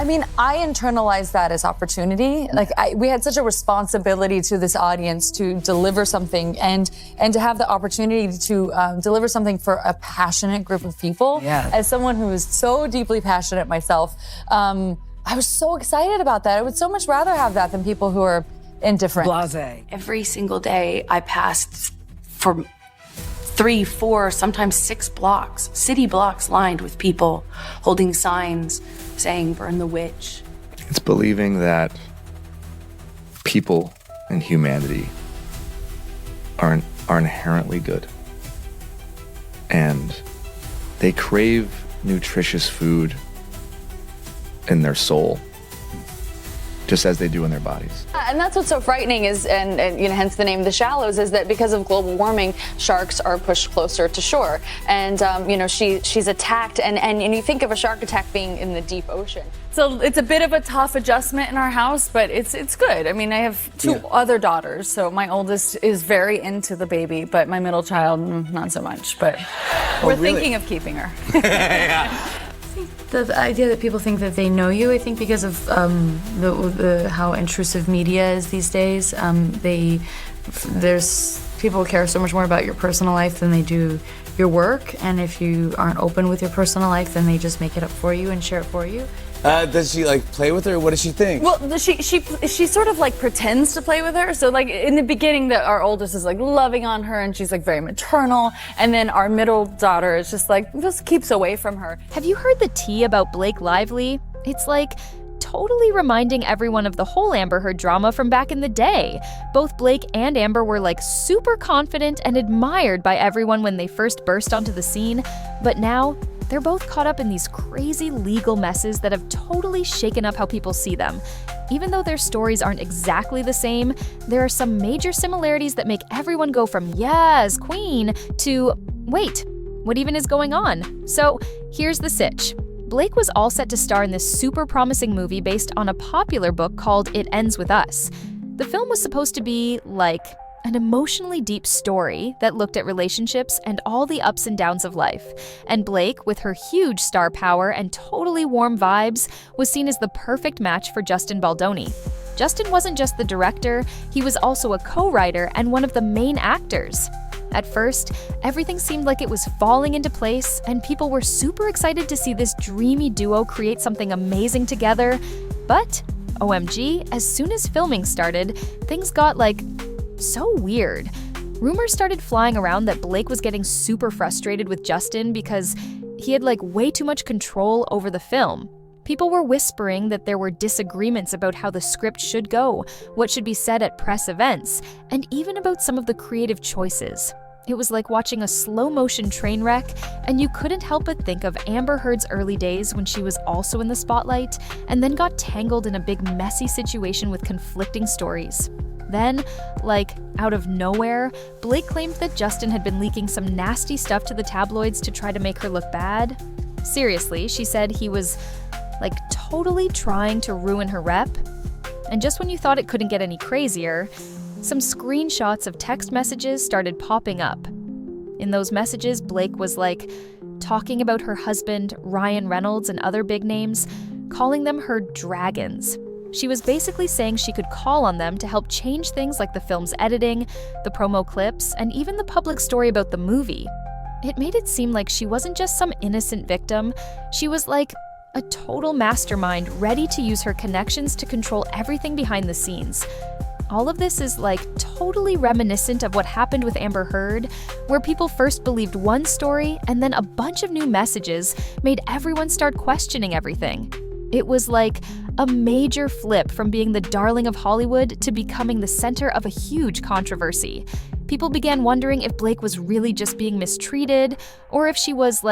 I mean, I internalized that as opportunity. Like, we had such a responsibility to this audience to deliver something and to have the opportunity to deliver something for a passionate group of people. Yeah. As someone who is so deeply passionate myself, I was so excited about that. I would so much rather have that than people who are indifferent. Blasé. Every single day I passed for 3, 4, sometimes 6 blocks, city blocks lined with people holding signs saying, "Burn the witch." It's believing that people and humanity are inherently good. And they crave nutritious food in their soul, just as they do in their bodies. And that's what's so frightening is, and hence the name The Shallows, is that because of global warming, sharks are pushed closer to shore. And, she's attacked, and you think of a shark attack being in the deep ocean. So it's a bit of a tough adjustment in our house, but it's good. I mean, I have 2 other daughters, so my oldest is very into the baby, but my middle child, not so much. But we're thinking of keeping her. The idea that people think that they know you, I think because of how intrusive media is these days, people care so much more about your personal life than they do your work, and if you aren't open with your personal life, then they just make it up for you and share it for you. Does she play with her? What does she think? Well, she sort of pretends to play with her. So in the beginning, our oldest is loving on her, and she's very maternal, and then our middle daughter is just keeps away from her. Have you heard the tea about Blake Lively? It's totally reminding everyone of the whole Amber Heard drama from back in the day. Both Blake and Amber were super confident and admired by everyone when they first burst onto the scene, but now they're both caught up in these crazy legal messes that have totally shaken up how people see them. Even though their stories aren't exactly the same, there are some major similarities that make everyone go from "Yaaas, queen" to "Wait, what even is going on?" So here's the sitch. Blake was all set to star in this super promising movie based on a popular book called It Ends With Us. The film was supposed to be an emotionally deep story that looked at relationships and all the ups and downs of life. And Blake, with her huge star power and totally warm vibes, was seen as the perfect match for Justin Baldoni. Justin wasn't just the director, he was also a co-writer and one of the main actors. At first, everything seemed like it was falling into place, and people were super excited to see this dreamy duo create something amazing together. But, OMG, as soon as filming started, things got so weird. Rumors started flying around that Blake was getting super frustrated with Justin because he had way too much control over the film. People were whispering that there were disagreements about how the script should go, what should be said at press events, and even about some of the creative choices. It was like watching a slow-motion train wreck, and you couldn't help but think of Amber Heard's early days when she was also in the spotlight, and then got tangled in a big messy situation with conflicting stories. Then, out of nowhere, Blake claimed that Justin had been leaking some nasty stuff to the tabloids to try to make her look bad. Seriously, she said he was, totally trying to ruin her rep. And just when you thought it couldn't get any crazier, some screenshots of text messages started popping up. In those messages, Blake was talking about her husband, Ryan Reynolds, and other big names, calling them her dragons. She was basically saying she could call on them to help change things like the film's editing, the promo clips, and even the public story about the movie. It made it seem like she wasn't just some innocent victim, she was a total mastermind ready to use her connections to control everything behind the scenes. All of this is totally reminiscent of what happened with Amber Heard, where people first believed one story and then a bunch of new messages made everyone start questioning everything. It was a major flip from being the darling of Hollywood to becoming the center of a huge controversy. People began wondering if Blake was really just being mistreated, or if she was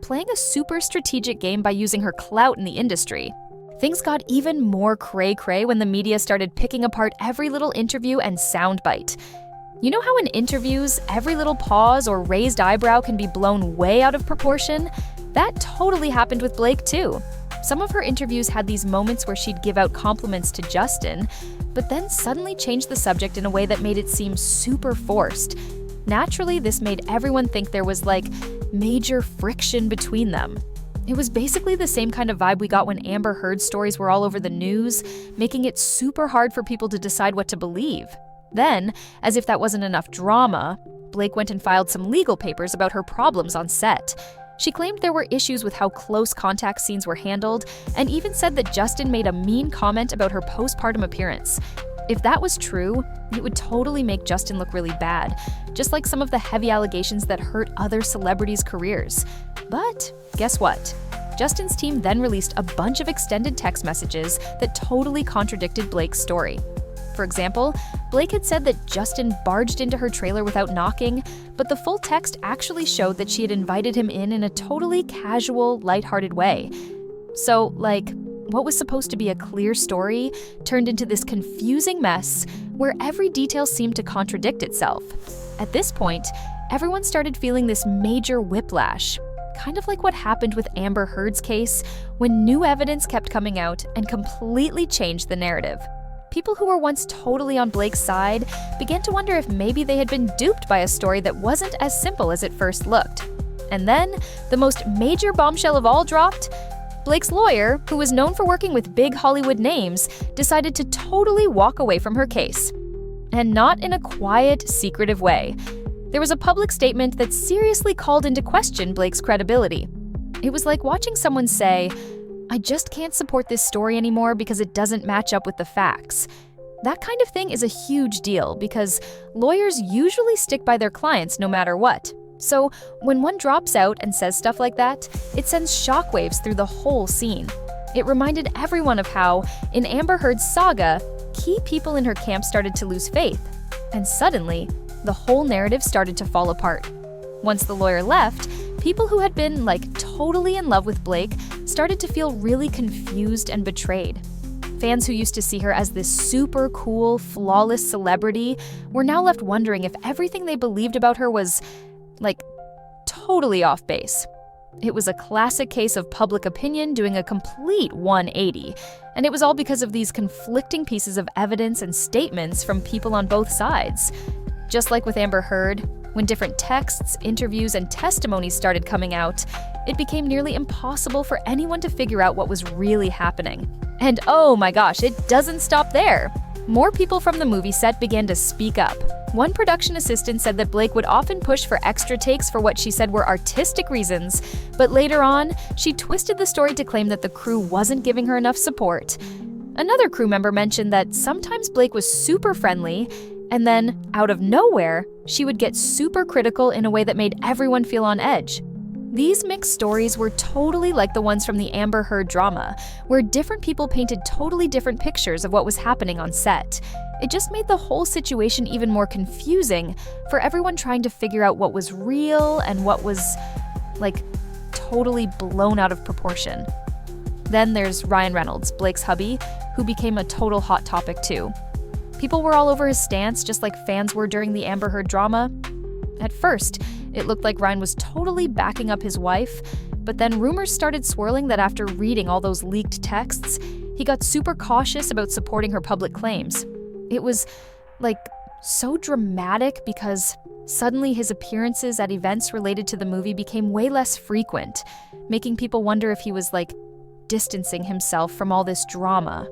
playing a super strategic game by using her clout in the industry. Things got even more cray-cray when the media started picking apart every little interview and soundbite. You know how in interviews, every little pause or raised eyebrow can be blown way out of proportion? That totally happened with Blake too. Some of her interviews had these moments where she'd give out compliments to Justin, but then suddenly change the subject in a way that made it seem super forced. Naturally, this made everyone think there was major friction between them. It was basically the same kind of vibe we got when Amber Heard's stories were all over the news, making it super hard for people to decide what to believe. Then, as if that wasn't enough drama, Blake went and filed some legal papers about her problems on set. She claimed there were issues with how close contact scenes were handled, and even said that Justin made a mean comment about her postpartum appearance. If that was true, it would totally make Justin look really bad, just like some of the heavy allegations that hurt other celebrities' careers. But guess what? Justin's team then released a bunch of extended text messages that totally contradicted Blake's story. For example, Blake had said that Justin barged into her trailer without knocking, but the full text actually showed that she had invited him in a totally casual, lighthearted way. So, what was supposed to be a clear story turned into this confusing mess where every detail seemed to contradict itself. At this point, everyone started feeling this major whiplash, kind of like what happened with Amber Heard's case when new evidence kept coming out and completely changed the narrative. People who were once totally on Blake's side began to wonder if maybe they had been duped by a story that wasn't as simple as it first looked. And then, the most major bombshell of all dropped. Blake's lawyer, who was known for working with big Hollywood names, decided to totally walk away from her case. And not in a quiet, secretive way. There was a public statement that seriously called into question Blake's credibility. It was like watching someone say, "I just can't support this story anymore because it doesn't match up with the facts." That kind of thing is a huge deal because lawyers usually stick by their clients no matter what. So when one drops out and says stuff like that, it sends shockwaves through the whole scene. It reminded everyone of how, in Amber Heard's saga, key people in her camp started to lose faith. And suddenly, the whole narrative started to fall apart. Once the lawyer left, people who had been, totally in love with Blake started to feel really confused and betrayed. Fans who used to see her as this super cool, flawless celebrity were now left wondering if everything they believed about her was, totally off base. It was a classic case of public opinion doing a complete 180, and it was all because of these conflicting pieces of evidence and statements from people on both sides. Just like with Amber Heard, when different texts, interviews, and testimonies started coming out, it became nearly impossible for anyone to figure out what was really happening. And oh my gosh, it doesn't stop there. More people from the movie set began to speak up. One production assistant said that Blake would often push for extra takes for what she said were artistic reasons, but later on, she twisted the story to claim that the crew wasn't giving her enough support. Another crew member mentioned that sometimes Blake was super friendly, and then, out of nowhere, she would get super critical in a way that made everyone feel on edge. These mixed stories were totally like the ones from the Amber Heard drama, where different people painted totally different pictures of what was happening on set. It just made the whole situation even more confusing for everyone trying to figure out what was real and what was, totally blown out of proportion. Then there's Ryan Reynolds, Blake's hubby, who became a total hot topic too. People were all over his stance, just like fans were during the Amber Heard drama. At first, it looked like Ryan was totally backing up his wife, but then rumors started swirling that after reading all those leaked texts, he got super cautious about supporting her public claims. It was, so dramatic because suddenly his appearances at events related to the movie became way less frequent, making people wonder if he was, distancing himself from all this drama.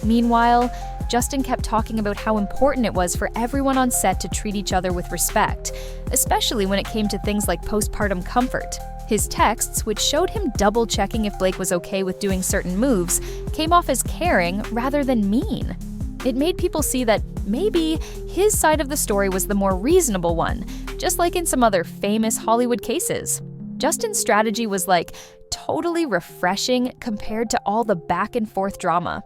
Meanwhile, Justin kept talking about how important it was for everyone on set to treat each other with respect, especially when it came to things like postpartum comfort. His texts, which showed him double-checking if Blake was okay with doing certain moves, came off as caring rather than mean. It made people see that maybe his side of the story was the more reasonable one, just like in some other famous Hollywood cases. Justin's strategy was totally refreshing compared to all the back and forth drama.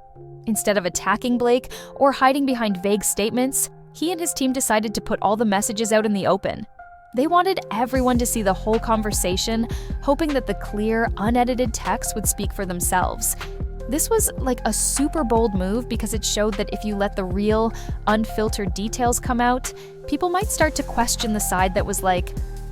Instead of attacking Blake or hiding behind vague statements, he and his team decided to put all the messages out in the open. They wanted everyone to see the whole conversation, hoping that the clear, unedited text would speak for themselves. This was a super bold move because it showed that if you let the real, unfiltered details come out, people might start to question the side that was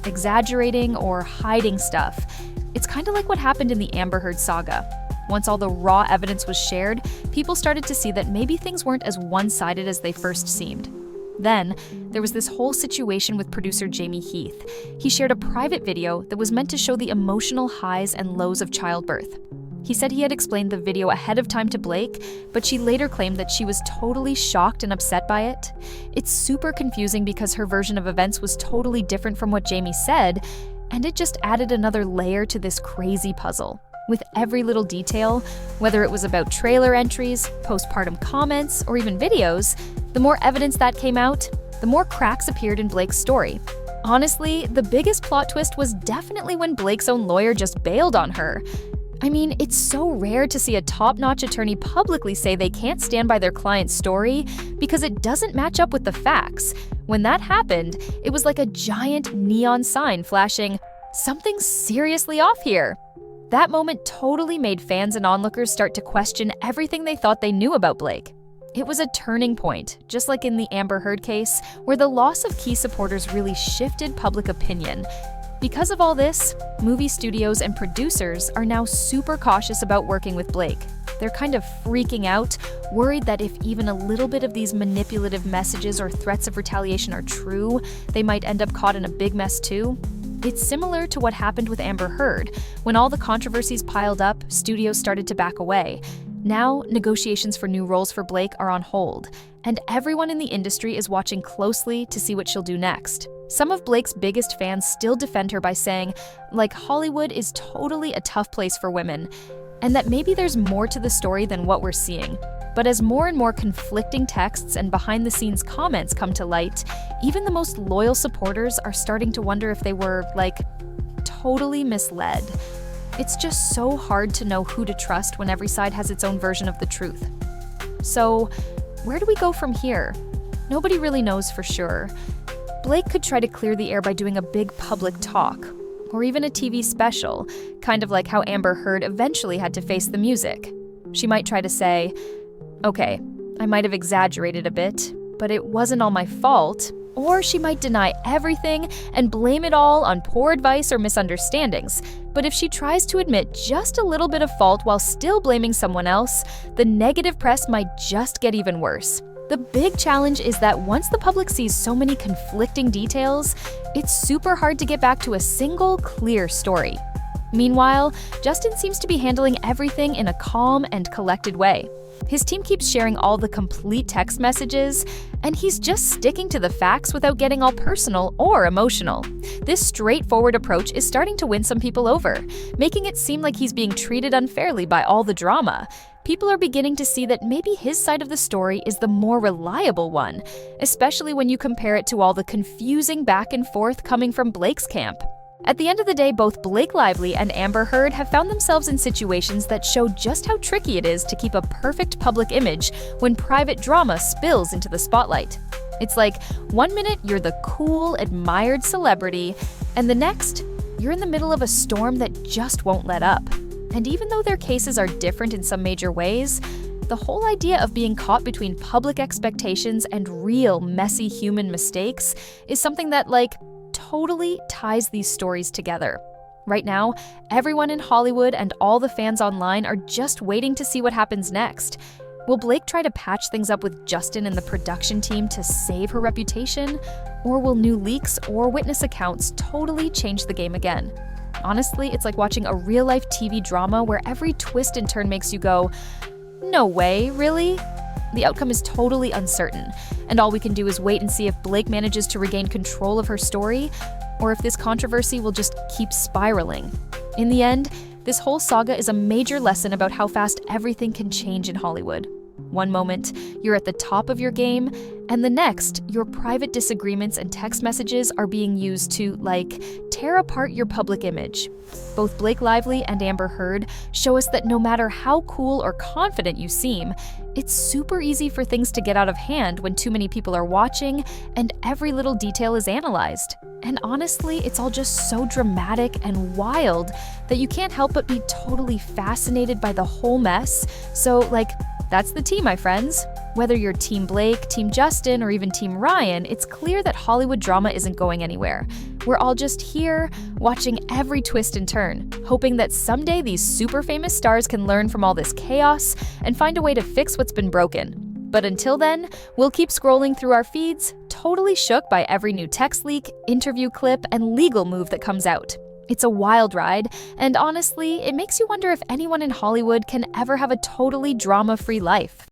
exaggerating or hiding stuff. It's kind of like what happened in the Amber Heard saga. Once all the raw evidence was shared, people started to see that maybe things weren't as one-sided as they first seemed. Then, there was this whole situation with producer Jamie Heath. He shared a private video that was meant to show the emotional highs and lows of childbirth. He said he had explained the video ahead of time to Blake, but she later claimed that she was totally shocked and upset by it. It's super confusing because her version of events was totally different from what Jamie said, and it just added another layer to this crazy puzzle. With every little detail, whether it was about trailer entries, postpartum comments, or even videos, the more evidence that came out, the more cracks appeared in Blake's story. Honestly, the biggest plot twist was definitely when Blake's own lawyer just bailed on her. I mean, it's so rare to see a top-notch attorney publicly say they can't stand by their client's story because it doesn't match up with the facts. When that happened, it was like a giant neon sign flashing, "Something's seriously off here." That moment totally made fans and onlookers start to question everything they thought they knew about Blake. It was a turning point, just like in the Amber Heard case, where the loss of key supporters really shifted public opinion. Because of all this, movie studios and producers are now super cautious about working with Blake. They're kind of freaking out, worried that if even a little bit of these manipulative messages or threats of retaliation are true, they might end up caught in a big mess too. It's similar to what happened with Amber Heard. When all the controversies piled up, studios started to back away. Now, negotiations for new roles for Blake are on hold, and everyone in the industry is watching closely to see what she'll do next. Some of Blake's biggest fans still defend her by saying, Hollywood is totally a tough place for women, and that maybe there's more to the story than what we're seeing. But as more and more conflicting texts and behind-the-scenes comments come to light, even the most loyal supporters are starting to wonder if they were, totally misled. It's just so hard to know who to trust when every side has its own version of the truth. So, where do we go from here? Nobody really knows for sure. Blake could try to clear the air by doing a big public talk, or even a TV special, kind of like how Amber Heard eventually had to face the music. She might try to say, "Okay, I might have exaggerated a bit, but it wasn't all my fault," or she might deny everything and blame it all on poor advice or misunderstandings. But if she tries to admit just a little bit of fault while still blaming someone else, the negative press might just get even worse. The big challenge is that once the public sees so many conflicting details, it's super hard to get back to a single, clear story. Meanwhile, Justin seems to be handling everything in a calm and collected way. His team keeps sharing all the complete text messages, and he's just sticking to the facts without getting all personal or emotional. This straightforward approach is starting to win some people over, making it seem like he's being treated unfairly by all the drama. People are beginning to see that maybe his side of the story is the more reliable one, especially when you compare it to all the confusing back and forth coming from Blake's camp. At the end of the day, both Blake Lively and Amber Heard have found themselves in situations that show just how tricky it is to keep a perfect public image when private drama spills into the spotlight. It's like, one minute you're the cool, admired celebrity, and the next, you're in the middle of a storm that just won't let up. And even though their cases are different in some major ways, the whole idea of being caught between public expectations and real, messy human mistakes is something that, totally ties these stories together. Right now, everyone in Hollywood and all the fans online are just waiting to see what happens next. Will Blake try to patch things up with Justin and the production team to save her reputation? Or will new leaks or witness accounts totally change the game again? Honestly, it's like watching a real-life TV drama where every twist and turn makes you go, "No way, really?" The outcome is totally uncertain, and all we can do is wait and see if Blake manages to regain control of her story, or if this controversy will just keep spiraling. In the end, this whole saga is a major lesson about how fast everything can change in Hollywood. One moment, you're at the top of your game, and the next, your private disagreements and text messages are being used to, tear apart your public image. Both Blake Lively and Amber Heard show us that no matter how cool or confident you seem, it's super easy for things to get out of hand when too many people are watching and every little detail is analyzed. And honestly, it's all just so dramatic and wild that you can't help but be totally fascinated by the whole mess. So, that's the tea, my friends. Whether you're Team Blake, Team Justin, or even Team Ryan, it's clear that Hollywood drama isn't going anywhere. We're all just here, watching every twist and turn, hoping that someday these super famous stars can learn from all this chaos and find a way to fix what's been broken. But until then, we'll keep scrolling through our feeds, totally shook by every new text leak, interview clip, and legal move that comes out. It's a wild ride, and honestly, it makes you wonder if anyone in Hollywood can ever have a totally drama-free life.